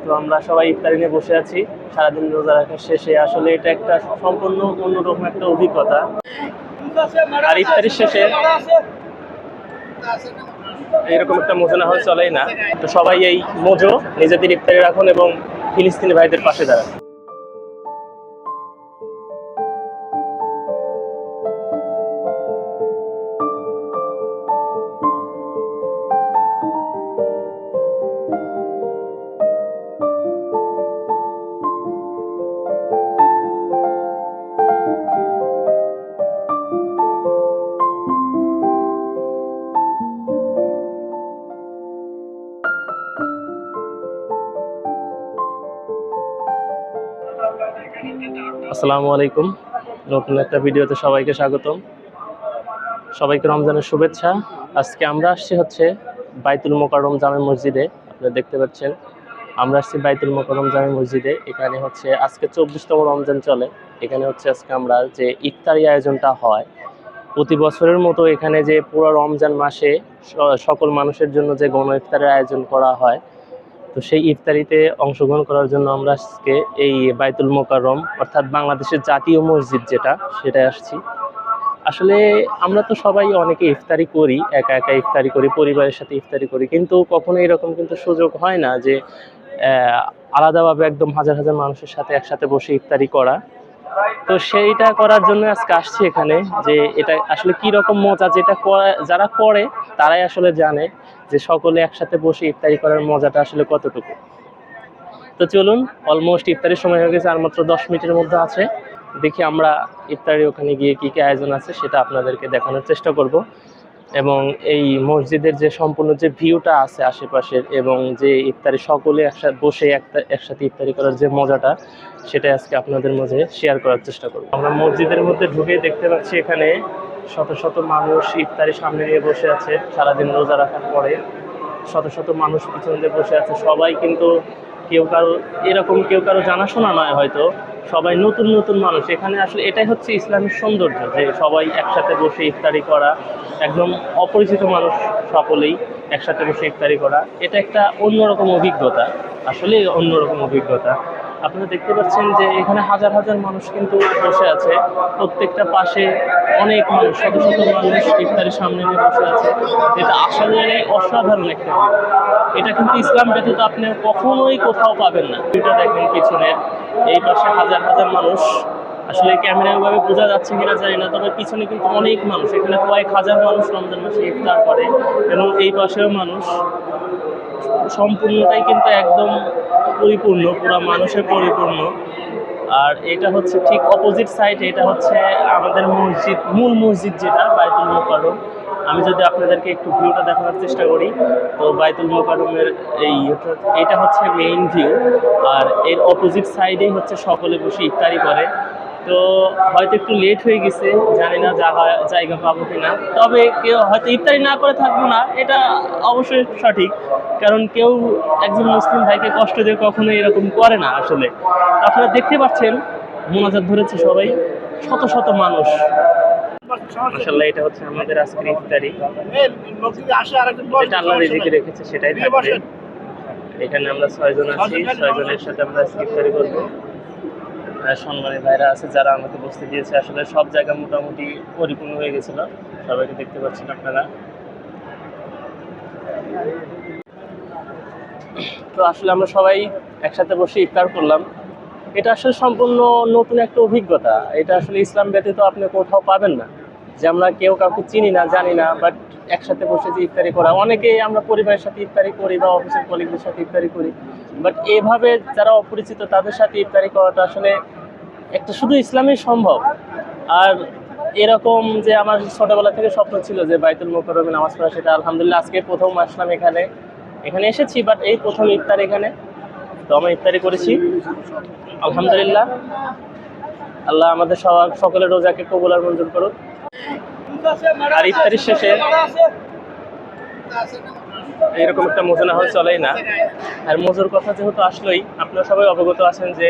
তো আমরা সবাই ইফতারি নিয়ে বসে আছি সারাদিন রোজা রাখার শেষে। আসলে এটা একটা সম্পূর্ণ অন্যরকম একটা অভিজ্ঞতা। আর ইফতারির শেষে এরকম একটা মজা না হলে চলেই না। তো সবাই এই মজো নিজেদের ইফতারি রাখুন এবং ফিলিস্তিনি ভাইদের পাশে দাঁড়ান। আসসালামু আলাইকুম, নতুন একটা ভিডিওতে সবাইকে স্বাগতম। সবাইকে রমজানের শুভেচ্ছা। আজকে আমরা আসছি হচ্ছে বাইতুল মোকাররম জামে মসজিদে। আপনারা দেখতে পাচ্ছেন আমরা আসছি বাইতুল মোকাররম জামে মসজিদে। এখানে হচ্ছে আজকে 24তম রমজান চলে। এখানে হচ্ছে আজকে আমরা যে ইফতারি আয়োজনটা হয় প্রতি বছরের মতো, এখানে যে পুরো রমজান মাসে সকল মানুষের জন্য যে গণ ইফতারের আয়োজন করা হয়, তো সেই ইফতারিতে অংশগ্রহণ করার জন্য আমরা আজকে এই বাইতুল মোকাররম অর্থাৎ বাংলাদেশের জাতীয় মসজিদ যেটা, সেটাই আসছি। আসলে আমরা তো সবাই অনেকে ইফতারি করি, একা একা ইফতারি করি, পরিবারের সাথে ইফতারি করি, কিন্তু কখনো এরকম কিন্তু সুযোগ হয় না যে আলাদাভাবে একদম হাজার হাজার মানুষের সাথে একসাথে বসে ইফতারি করা। তো সেইটা করার জন্য আজকে আসছি এখানে, যে এটা আসলে কি রকম মজা, যেটা যারা করে তারাই আসলে জানে যে সকলে একসাথে বসে ইফতারি করার মজাটা আসলে কতটুকু। তো চলুন, অলমোস্ট ইফতারির সময় হয়ে গেছে, আর মাত্র 10 মিনিটের মধ্যে আছে। দেখি আমরা ইফতারি ওখানে গিয়ে কি কি আয়োজন আছে সেটা আপনাদেরকে দেখানোর চেষ্টা করব। এবং এই মসজিদের যে সম্পূর্ণ যে ভিউটা আছে আশেপাশের, এবং যে ইফতারি সকলে একসাথে বসে একসাথে ইফতারি করার যে মজাটা, সেটা আজকে আপনাদের মাঝে শেয়ার করার চেষ্টা করব। আমরা মসজিদের মধ্যে ঢুকে দেখতে পাচ্ছি এখানে শত শত মানুষ ইফতারি সামনে নিয়ে বসে আছে। সারাদিন রোজা রাখার পরে শত শত মানুষ পিছন দিয়ে বসে আছে। সবাই কিন্তু কেউ কারো জানাশোনা নয়, হয়তো সবাই নতুন নতুন মানুষ। এখানে আসলে এটাই হচ্ছে ইসলামের সৌন্দর্য, যে সবাই একসাথে বসে ইফতারি করা, একদম অপরিচিত মানুষ সকলেই একসাথে বসে ইফতারি করা, এটা একটা অন্যরকম অভিজ্ঞতা, আসলে অন্যরকম অভিজ্ঞতা। আপনারা দেখতে পাচ্ছেন যে এখানে হাজার হাজার মানুষ কিন্তু বসে আছে, প্রত্যেকটা পাশে অনেক মানুষ, শত শত মানুষ ইফতারের সামনে নিয়ে বসে আছে। এটা আসলে অসাধারণ একটা ভিউ। এটা কিন্তু ইসলাম ব্যতীত আপনি কখনোই কোথাও পাবেন না। এটা দেখেন পিছনের এই পাশে হাজার হাজার মানুষ, আসলে ক্যামেরায় ওইভাবে বোঝা যাচ্ছে কিনা জানি না, তবে পিছনে কিন্তু অনেক মানুষ, এখানে কয়েক হাজার মানুষ রমজান মাসে ইফতার করে। এবং এই পাশেও মানুষ, সম্পূর্ণটাই কিন্তু একদম পরিপূর্ণ, পুরো মানুষে পরিপূর্ণ। আর এটা হচ্ছে ঠিক অপোজিট সাইড, এটা হচ্ছে আমাদের মসজিদ, মূল মসজিদ যেটা বাইতুল মোকাররম। আমি যদি আপনাদেরকে একটু ভিউটা দেখানোর চেষ্টা করি, তো বাইতুল মোকাররমের এইটা হচ্ছে মেইন ভিউ। আর এর অপোজিট সাইডেই হচ্ছে সকলে বসে ইফতারি করে। তো হয়তো একটু লেট হয়ে গেছে, জানি না জায়গা পাবো কিনা, তবে কেউ হয়তো ইফতারি না করে থাকবো না, এটা অবশ্যই সঠিক। কারণ কেউ একজন মুসলিম ভাইকে কষ্ট দিয়ে কখনো এরকম করে না। আসলে আপনারা দেখতে পাচ্ছেন মোনাজাত ধরেছে সবাই, শত শত মানুষ। মাশাআল্লাহ, এটা হচ্ছে আমাদের আজকের ইফতারি, যেটা আল্লাহ রিজিকে রেখেছে সেটাই থাকবে। এখানে আমরা 6 জন আছি, 6 জনের সাথে আমরা আজকে ইফতারি করবো। সম্মানী ভাইরা আছে যারা আমাকে বসতে দিয়েছে। আসলে সব জায়গা মোটামুটি পরিপূর্ণ হয়ে গেছিল, সবাইকে দেখতে পাচ্ছেন আপনারা। তো আসলে আমরা সবাই একসাথে বসে ইফতার করলাম। এটা আসলে সম্পূর্ণ নতুন একটা অভিজ্ঞতা। এটা আসলে ইসলাম ব্যতীত আপনি কোথাও পাবেন না, যে আমরা কেউ কাউকে চিনি না, জানি না, বাট একসাথে বসে যে ইফতারি করা। অনেকেই আমরা পরিবারের সাথে ইফতারি করি বা অফিসের কলিগদের সাথে ইফতারি করি, বাট এভাবে যারা অপরিচিত তাদের সাথে ইফতারি করাটা আসলে একটা শুধু ইসলামই সম্ভব। আর এরকম যে আমার ছোটবেলা থেকে স্বপ্ন ছিল যে বাইতুল মোকাররমে নামাজ পড়া, সেটা আলহামদুলিল্লাহ আজকে প্রথম আসলাম এখানে এসেছি, বাট এই প্রথম ইফতার এখানে। তো আমরা ইফতারি করেছি আলহামদুলিল্লাহ। আল্লাহ আমাদের সকলের রোজাকে কবুল আর মঞ্জুর করুন। আর ইফতারির শেষে এরকম একটা মজা না হলে চলেই না। আর মজার কথা যেহেতু আসলোই, আপনারা সবাই অবগত আছেন যে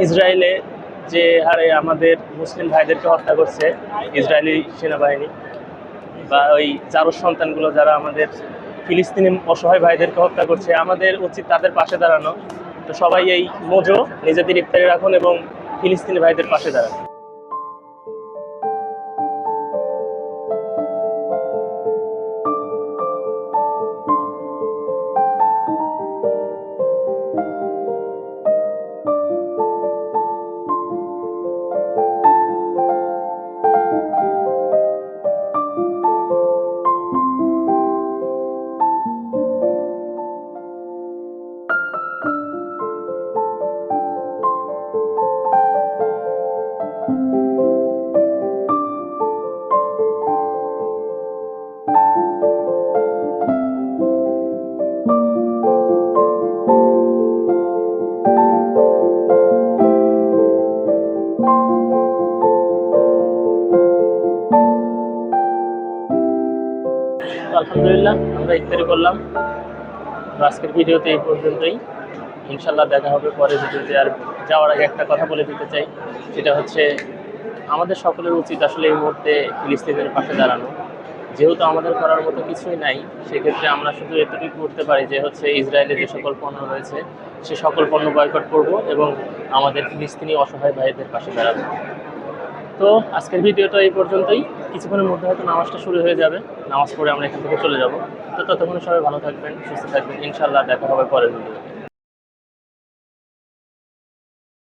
ইসরায়েলে যে হারে আমাদের মুসলিম ভাইদেরকে হত্যা করছে ইসরায়েলি সেনাবাহিনী, বা ওই জারজ সন্তানগুলো যারা আমাদের ফিলিস্তিনি অসহায় ভাইদেরকে হত্যা করছে, আমাদের উচিত তাদের পাশে দাঁড়ানো। তো সবাই এই মোজো নিজেদের ইফতারে রাখুন এবং ফিলিস্তিনি ভাইদের পাশে দাঁড়ান। আলহামদুলিল্লাহ আমরা ইফতারি করলাম। তো আজকের ভিডিওতে এই পর্যন্তই, ইনশাল্লাহ দেখা হবে পরের ভিডিওতে। আর যাওয়ার আগে একটা কথা বলে দিতে চাই, সেটা হচ্ছে আমাদের সকলের উচিত আসলে এই মুহূর্তে ফিলিস্তিনের পাশে দাঁড়ানো। যেহেতু আমাদের করার মতো কিছুই নাই, সেক্ষেত্রে আমরা শুধু এতটুকু করতে পারি যে হচ্ছে ইসরায়েলের যে সকল পণ্য রয়েছে সে সকল পণ্য বয়কট করব এবং আমাদের ফিলিস্তিনি অসহায় ভাইদের পাশে দাঁড়াবো। তো আজকের ভিডিওটা এই পর্যন্তই। কিছুক্ষণের মধ্যে হয়তো নামাজটা শুরু হয়ে যাবে, নামাজ পড়ে আমরা এখান থেকে চলে যাব। তো ততক্ষণে সবাই ভালো থাকবেন, সুস্থ থাকবেন, ইনশাল্লাহ দেখা হবে পরের ভিডিও।